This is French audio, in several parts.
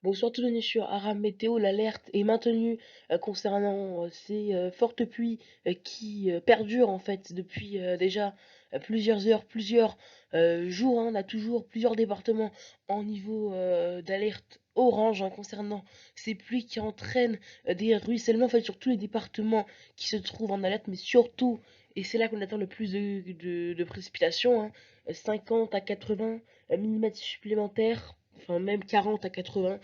Bonsoir tout bienvenue sur Aram Météo. L'alerte est maintenue concernant ces fortes pluies qui perdurent en fait depuis déjà plusieurs heures, plusieurs jours, hein. On a toujours plusieurs départements en niveau d'alerte orange, hein, concernant ces pluies qui entraînent des ruissellements en fait sur tous les départements qui se trouvent en alerte, mais surtout, et c'est là qu'on attend le plus de précipitations, hein, 50 à 80 mm supplémentaires, enfin même 40 à 80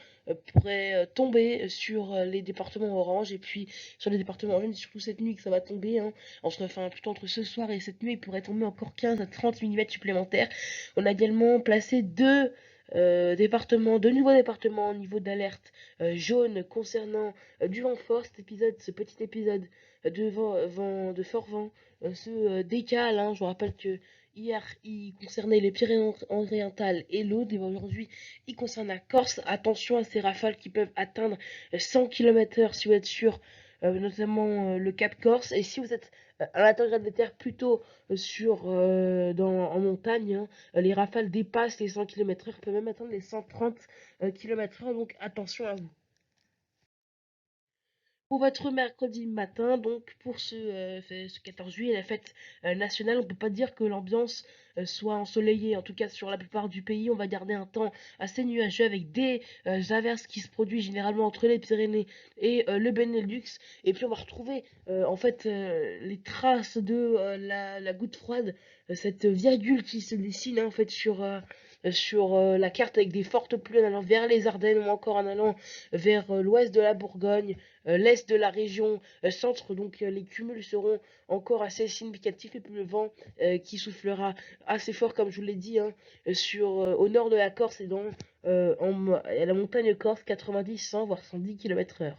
pourrait tomber sur les départements orange et puis sur les départements orange, surtout cette nuit que ça va tomber, hein, enfin plutôt entre ce soir et cette nuit il pourrait tomber encore 15 à 30 mm supplémentaires. On a également placé deux nouveaux départements au niveau d'alerte jaune concernant du vent fort. Ce petit épisode de fort vent se décale, hein. Je vous rappelle que hier, il concernait les Pyrénées-Orientales et l'Aude, et aujourd'hui, il concerne la Corse. Attention à ces rafales qui peuvent atteindre 100 km/h si vous êtes sur notamment le Cap Corse. Et si vous êtes à l'intérieur des terres, plutôt en montagne, hein, les rafales dépassent les 100 km/h, peuvent même atteindre les 130 km/h, donc attention à vous. Pour votre mercredi matin, donc pour ce 14 juillet, la fête nationale, on ne peut pas dire que l'ambiance soit ensoleillée. En tout cas, sur la plupart du pays, on va garder un temps assez nuageux avec des averses qui se produisent généralement entre les Pyrénées et le Benelux. Et puis on va retrouver en fait les traces de la goutte froide, cette virgule qui se dessine, hein, en fait sur la carte avec des fortes pluies en allant vers les Ardennes ou encore en allant vers l'ouest de la Bourgogne, l'est de la région centre. Donc les cumuls seront encore assez significatifs et puis le vent qui soufflera assez fort, comme je vous l'ai dit, hein, au nord de la Corse et à la montagne corse, 90, 100 voire 110 km/h.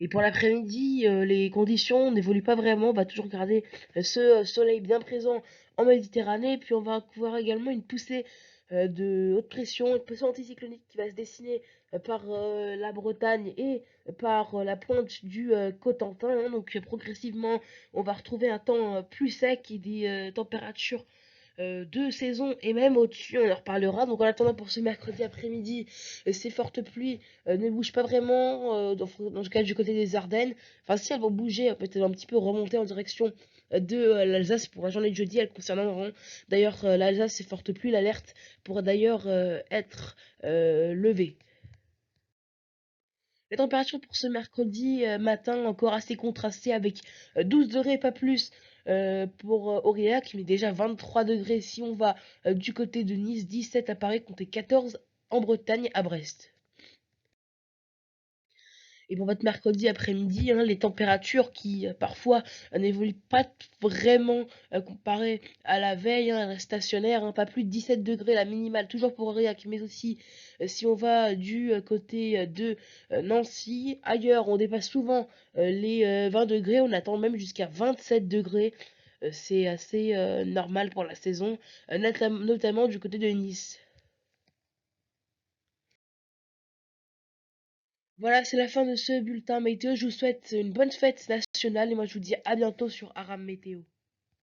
Et pour l'après-midi, les conditions n'évoluent pas vraiment. On va toujours garder ce soleil bien présent en Méditerranée. Puis on va avoir également une poussée de haute pression, une pression anticyclonique qui va se dessiner par la Bretagne et par la pointe du Cotentin, hein. Donc progressivement, on va retrouver un temps plus sec et des températures de saison et même au-dessus, on en reparlera. Donc en attendant pour ce mercredi après-midi, ces fortes pluies ne bougent pas vraiment, dans le cas du côté des Ardennes. Enfin si elles vont bouger, peut-être un petit peu remonter en direction de l'Alsace pour la journée de jeudi, elles concerneront d'ailleurs l'Alsace. Ces fortes pluies, l'alerte pourra d'ailleurs être levée. Les températures pour ce mercredi matin encore assez contrastées avec 12 degrés, pas plus pour Aurillac, mais déjà 23 degrés si on va du côté de Nice, 17 à Paris, comptez 14 en Bretagne à Brest. Et pour votre mercredi après-midi, hein, les températures qui parfois n'évoluent pas vraiment comparées à la veille, hein, elles restent stationnaires, hein, pas plus de 17 degrés la minimale, toujours pour Aurillac, mais aussi si on va du côté de Nancy. Ailleurs, on dépasse souvent les 20 degrés, on attend même jusqu'à 27 degrés. C'est assez normal pour la saison, notamment du côté de Nice. Voilà, c'est la fin de ce bulletin météo. Je vous souhaite une bonne fête nationale et moi je vous dis à bientôt sur Aram Météo.